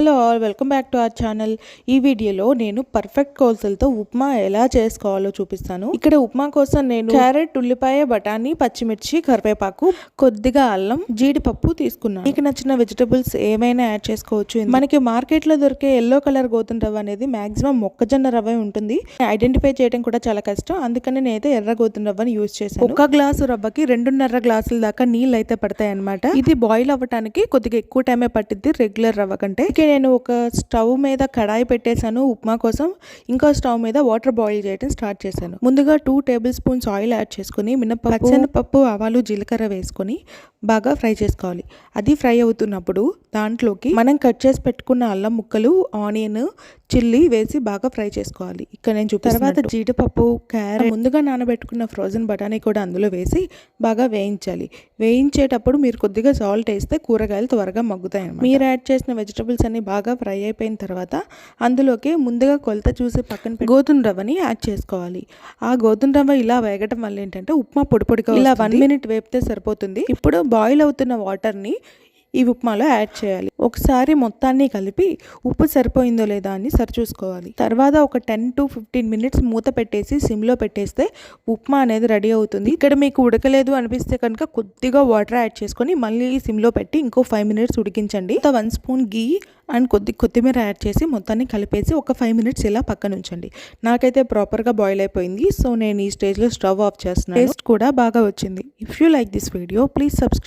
Hello all, welcome back to our channel. ఈ వీడియోలో నేను పర్ఫెక్ట్ కొలతలతో ఉప్మా ఎలా చేసుకోవాలో చూపిస్తాను. ఇక్కడ ఉప్మా కోసం నేను క్యారెట్, ఉల్లిపాయ, బఠానీ, పచ్చిమిర్చి, కరివేపాకు, కొద్దిగా అల్లం, జీడిపప్పు తీసుకున్నాను. మీకు నచ్చిన వెజిటబుల్స్ ఏమైనా యాడ్ చేసుకోవచ్చు. మనకి మార్కెట్ లో దొరికే ఎల్లో కలర్ గోధుమ రవ్వ అనేది మాక్సిమం మొక్కజొన్న రవ్వ ఉంటుంది. ఐడెంటిఫై చేయడం కూడా చాలా కష్టం, అందుకని నేనైతే ఎర్ర గోధుమ రవ్వని యూజ్ చేశాను. ఒక గ్లాసు రవ్వకి 2.5 గ్లాసుల దాకా నీళ్ళు అయితే పడతాయి అనమాట. ఇది బాయిల్ అవ్వడానికి కొద్దిగా ఎక్కువ టైమే పట్టిద్ది రెగ్యులర్ రవ్వ కంటే. నేను ఒక స్టవ్ మీద కడాయి పెట్టేశాను ఉప్మా కోసం. ఇంకో స్టవ్ మీద వాటర్ బాయిల్ చేయడం స్టార్ట్ చేశాను. ముందుగా 2 టేబుల్ స్పూన్స్ ఆయిల్ యాడ్ చేసుకుని మినపప్పు, శనగపప్పు, ఆవాలు, జీలకర్ర వేసుకొని బాగా ఫ్రై చేసుకోవాలి. అది ఫ్రై అవుతున్నప్పుడు దాంట్లోకి మనం కట్ చేసి పెట్టుకున్న అల్లం ముక్కలు, ఆనియన్, చిల్లీ వేసి బాగా ఫ్రై చేసుకోవాలి. ఇక్కడ నేను తర్వాత జీడిపప్పు, క్యారెట్, ముందుగా నానబెట్టుకున్న ఫ్రోజన్ బఠానీ కూడా అందులో వేసి బాగా వేయించాలి. వేయించేటప్పుడు మీరు కొద్దిగా సాల్ట్ వేస్తే కూరగాయలు త్వరగా మగ్గుతాయి. మీరు యాడ్ చేసిన వెజిటబుల్స్ అన్ని బాగా ఫ్రై అయిపోయిన తర్వాత అందులోకి ముందుగా కొలత చూసి పక్కన గోధుమ రవ్వని యాడ్ చేసుకోవాలి. ఆ గోధుమ రవ్వ ఇలా వేగటం వల్ల ఏంటంటే ఉప్మా పొడి పొడిగా ఇలా 1 మినిట్ వేపితే సరిపోతుంది. ఇప్పుడు బాయిల్ అవుతున్న వాటర్ని ఈ ఉప్మాలో యాడ్ చేయాలి. ఒకసారి మొత్తాన్ని కలిపి ఉప్పు సరిపోయిందో లేదా అని సరిచూసుకోవాలి. తర్వాత ఒక 10 to 15 మినిట్స్ మూత పెట్టేసి సిమ్లో పెట్టేస్తే ఉప్మా అనేది రెడీ అవుతుంది. ఇక్కడ మీకు ఉడకలేదు అనిపిస్తే కనుక కొద్దిగా వాటర్ యాడ్ చేసుకొని మళ్ళీ సిమ్లో పెట్టి ఇంకో 5 మినిట్స్ ఉడికించండి. 1 స్పూన్ గీ అండ్ కొత్తిమీర యాడ్ చేసి మొత్తాన్ని కలిపేసి ఒక 5 మినిట్స్ ఇలా పక్కన ఉంచండి. నాకైతే ప్రాపర్గా బాయిల్ అయిపోయింది. సో నేను ఈ స్టేజ్లో స్టవ్ ఆఫ్ చేస్తున్నాను. టేస్ట్ కూడా బాగా వచ్చింది. If you like this video please subscribe.